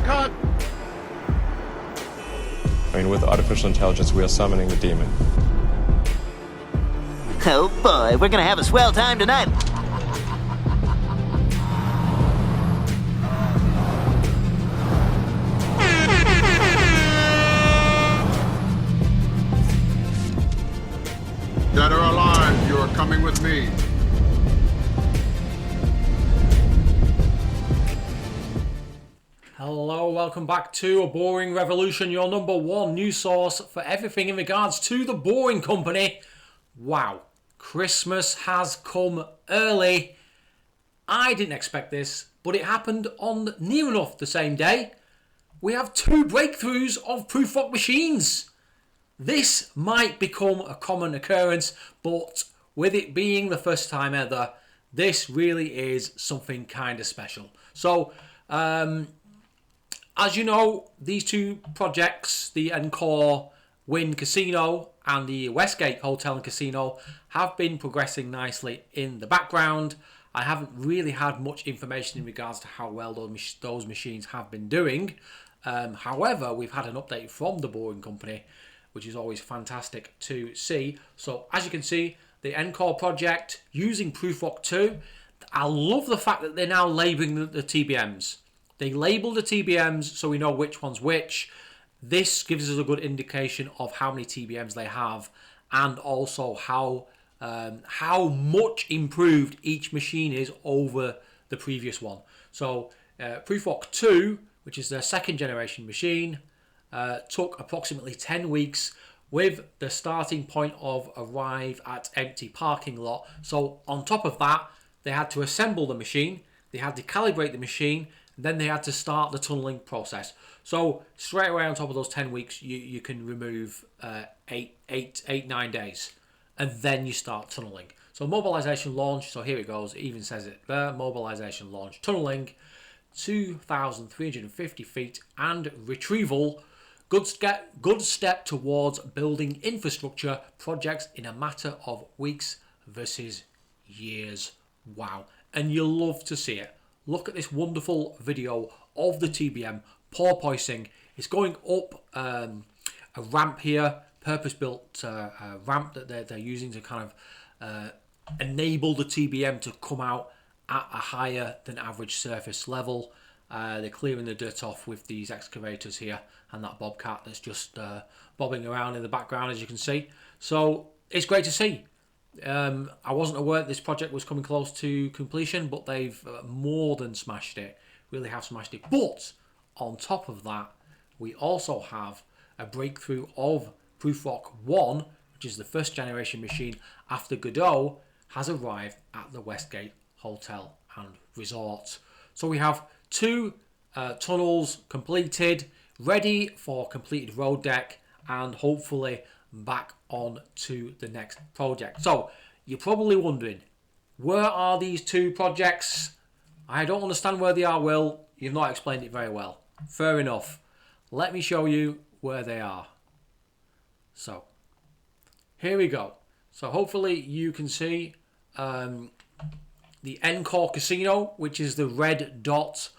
cut! I mean, with artificial intelligence, we are summoning the demon. Oh boy, we're gonna have a swell time tonight. Dead or alive, you are coming with me. Hello, welcome back to A Boring Revolution, your number one news source for everything in regards to the Boring Company. Wow, Christmas has come early. I didn't expect this, but it happened on near enough the same day. We have two breakthroughs of Prufrock machines. This might become a common occurrence, but with it being the first time ever, this really is something kind of special. So, as you know, these two projects, the Encore Wynn Casino and the Westgate Hotel and Casino, have been progressing nicely in the background. I haven't really had much information in regards to how well those machines have been doing. However, we've had an update from the Boring Company, which is always fantastic to see. So, as you can see, the Encore project using Prufrock 2. I love the fact that they're now labelling the TBMs. They label the TBMs so we know which one's which. This gives us a good indication of how many TBMs they have, and also how much improved each machine is over the previous one. So Prufrock 2, which is their second generation machine, took approximately 10 weeks, with the starting point of arrive at empty parking lot. So on top of that, they had to assemble the machine, they had to calibrate the machine, and then they had to start the tunneling process. So straight away on top of those 10 weeks, you can remove 9 days, and then you start tunneling. So mobilization launch, so here it goes, it even says it there, mobilization launch, tunneling, 2,350 feet, and retrieval. Good step towards building infrastructure projects in a matter of weeks versus years. Wow. And you'll love to see it. Look at this wonderful video of the TBM porpoising. It's going up a ramp here, purpose-built ramp that they're using to kind of enable the TBM to come out at a higher than average surface level. They're clearing the dirt off with these excavators here, and that bobcat that's just bobbing around in the background, as you can see. So it's great to see. I wasn't aware this project was coming close to completion, but they've more than smashed it. Really have smashed it. But on top of that, we also have a breakthrough of Prufrock 1, which is the first generation machine after Godot has arrived at the Westgate Hotel and Resort. So we have two tunnels completed, ready for completed road deck, and hopefully back on to the next project. So you're probably wondering, where are these two projects? I don't understand where they are, Will. You've not explained it very well. Fair enough. Let me show you where they are. So here we go. So hopefully you can see the Encore Casino, which is the red dot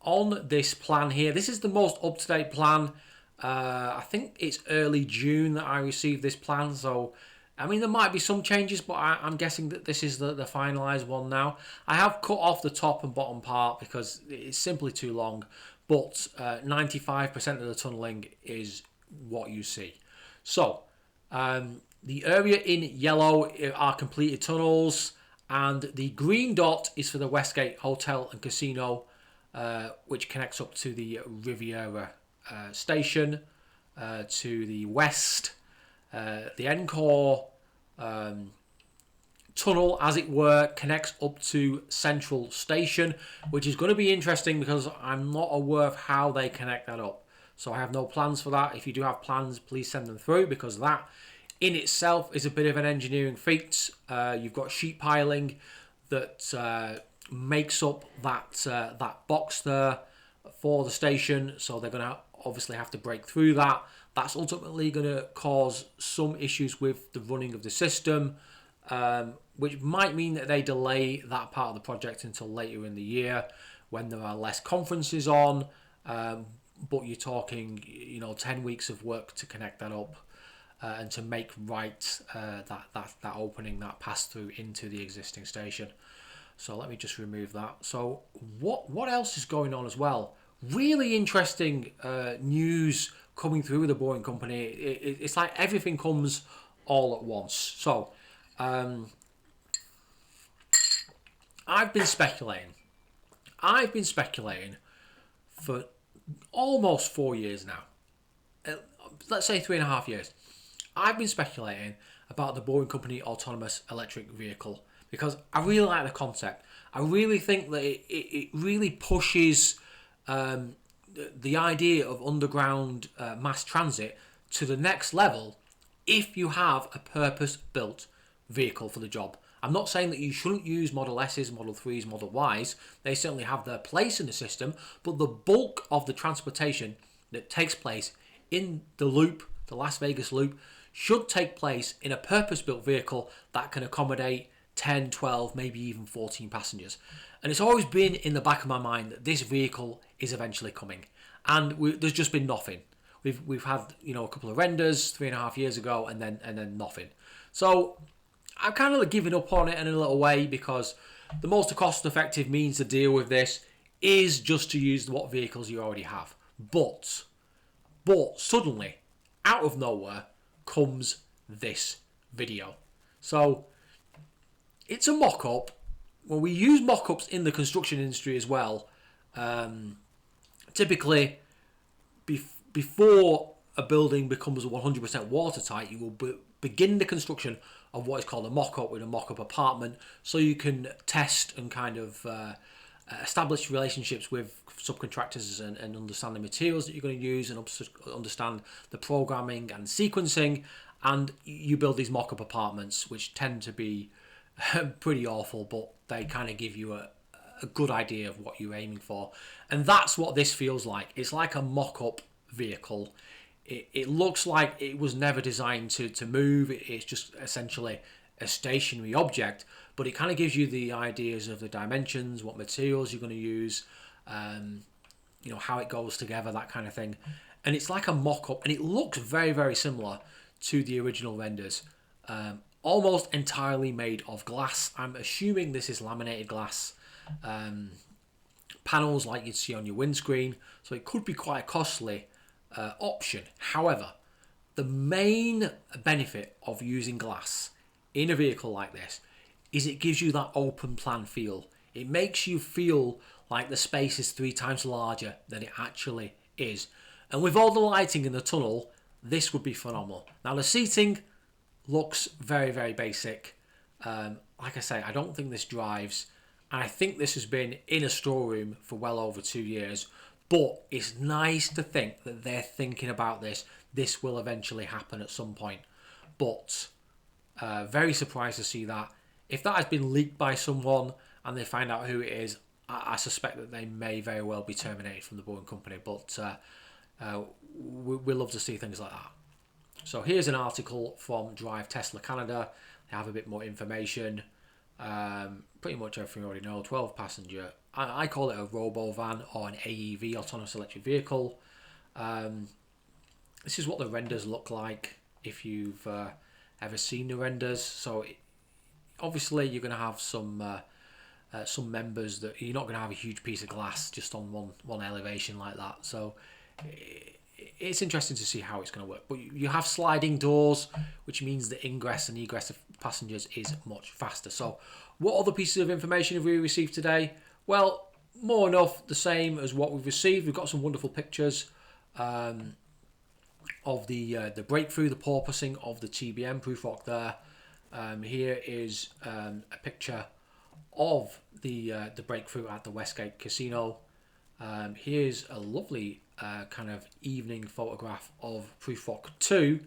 on this plan here. This is the most up-to-date plan. I think it's early June that I received this plan, so I mean there might be some changes, but I'm guessing that this is the finalised one now. I have cut off the top and bottom part because it's simply too long, but 95% of the tunnelling is what you see. So the area in yellow are completed tunnels, and the green dot is for the Westgate Hotel and Casino, which connects up to the Riviera station to the west. The Encore tunnel, as it were, connects up to Central Station, which is going to be interesting because I'm not aware of how they connect that up. So I have no plans for that. If you do have plans, please send them through, because that in itself is a bit of an engineering feat. You've got sheet piling that makes up that box there for the station, so they're going to obviously have to break through that. That's ultimately going to cause some issues with the running of the system, which might mean that they delay that part of the project until later in the year when there are less conferences on, but you're talking, 10 weeks of work to connect that up and to make right that opening, that pass through into the existing station. So let me just remove that. So what else is going on as well? Really interesting news coming through with the Boeing company. It's like everything comes all at once. So I've been speculating for almost 4 years now. Let's say 3.5 years. I've been speculating about the Boeing company autonomous electric vehicle because I really like the concept. I really think that it really pushes the idea of underground mass transit to the next level if you have a purpose-built vehicle for the job. I'm not saying that you shouldn't use Model S's, Model 3s, Model Ys. They certainly have their place in the system, but the bulk of the transportation that takes place in the loop, the Las Vegas loop, should take place in a purpose-built vehicle that can accommodate 10, 12, maybe even 14 passengers. And it's always been in the back of my mind that this vehicle is eventually coming. And there's just been nothing. We've had a couple of renders 3.5 years ago, and then nothing. So I'm kind of given up on it in a little way because the most cost-effective means to deal with this is just to use what vehicles you already have. But suddenly, out of nowhere, comes this video. So it's a mock-up. Well, we use mock-ups in the construction industry as well. Typically, before a building becomes 100% watertight, you will begin the construction of what is called a mock-up with a mock-up apartment, so you can test and kind of establish relationships with subcontractors and understand the materials that you're going to use and understand the programming and sequencing, and you build these mock-up apartments which tend to be pretty awful, but they kind of give you a good idea of what you're aiming for. And that's what this feels like. It's like a mock-up vehicle. It looks like it was never designed to move. It's just essentially a stationary object, but it kind of gives you the ideas of the dimensions, what materials you're going to use, how it goes together, that kind of thing. And it's like a mock-up, and it looks very, very similar to the original renders. Almost entirely made of glass. I'm assuming this is laminated glass panels like you'd see on your windscreen, so it could be quite a costly option. However, the main benefit of using glass in a vehicle like this is it gives you that open plan feel. It makes you feel like the space is 3 times larger than it actually is. And with all the lighting in the tunnel, this would be phenomenal. Now the seating looks very, very basic. Like I say, I don't think this drives, and I think this has been in a storeroom for well over 2 years. But it's nice to think that they're thinking about this. This will eventually happen at some point. But very surprised to see that. If that has been leaked by someone and they find out who it is, I suspect that they may very well be terminated from the Boeing company. But we love to see things like that. So here's an article from Drive Tesla Canada. They have a bit more information. Pretty much everything you already know. 12 passenger. I call it a RoboVan or an AEV, autonomous electric vehicle. This is what the renders look like if you've ever seen the renders. So obviously you're going to have some members that you're not going to have a huge piece of glass just on one elevation like that. So it's interesting to see how it's going to work. But you have sliding doors, which means the ingress and egress of passengers is much faster. So what other pieces of information have we received today? Well, more enough the same as what we've received. We've got some wonderful pictures of the breakthrough, the porpoising of the TBM Prufrock there. Here is a picture of the breakthrough at the Westgate Casino. Here's a lovely kind of evening photograph of Prufrock 2.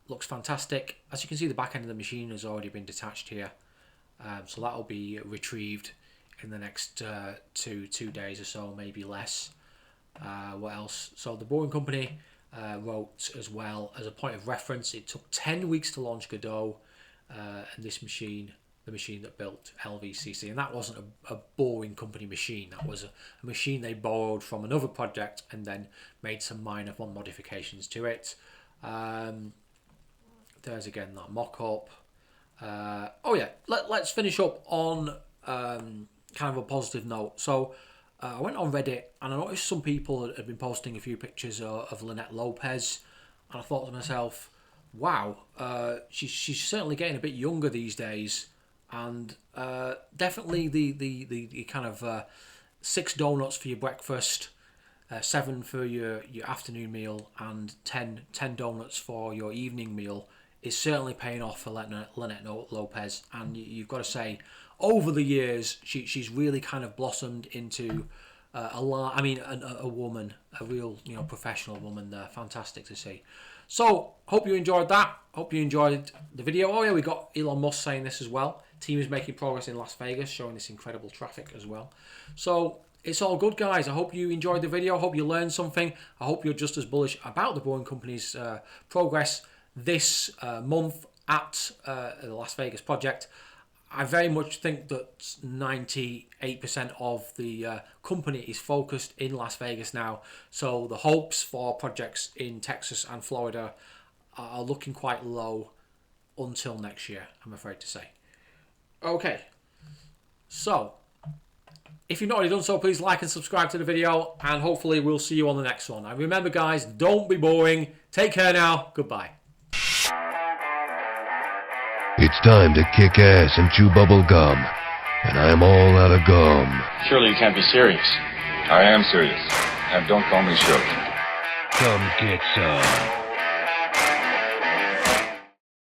Looks fantastic. As you can see, the back end of the machine has already been detached here. So that'll be retrieved in the next two days or so, maybe less. What else? So the Boeing company wrote as well, as a point of reference, it took 10 weeks to launch Godot, and this machine the machine that built LVCC, and that wasn't a boring company machine. That was a machine they borrowed from another project and then made some minor modifications to it. There's again that mock-up. Oh yeah, let's finish up on kind of a positive note. So I went on Reddit and I noticed some people had been posting a few pictures of Lynette Lopez, and I thought to myself, wow, she's certainly getting a bit younger these days, and definitely the kind of 6 donuts for your breakfast, 7 for your afternoon meal, and 10 donuts for your evening meal is certainly paying off for Lynette Lopez. And you've got to say, over the years, she's really kind of blossomed into a woman, a real professional woman there. Fantastic to see. So, hope you enjoyed that. Hope you enjoyed the video. Oh yeah, we got Elon Musk saying this as well. Team is making progress in Las Vegas, showing this incredible traffic as well. So, it's all good, guys. I hope you enjoyed the video. I hope you learned something. I hope you're just as bullish about the Boeing Company's progress this month at the Las Vegas project. I very much think that 98% of the company is focused in Las Vegas now. So the hopes for projects in Texas and Florida are looking quite low until next year, I'm afraid to say. Okay, so if you've not already done so, please like and subscribe to the video, and hopefully we'll see you on the next one. And remember, guys, don't be boring. Take care now. Goodbye. It's time to kick ass and chew bubble gum, and I'm all out of gum. Surely you can't be serious. I am serious. And don't call me Shirley. Come get some.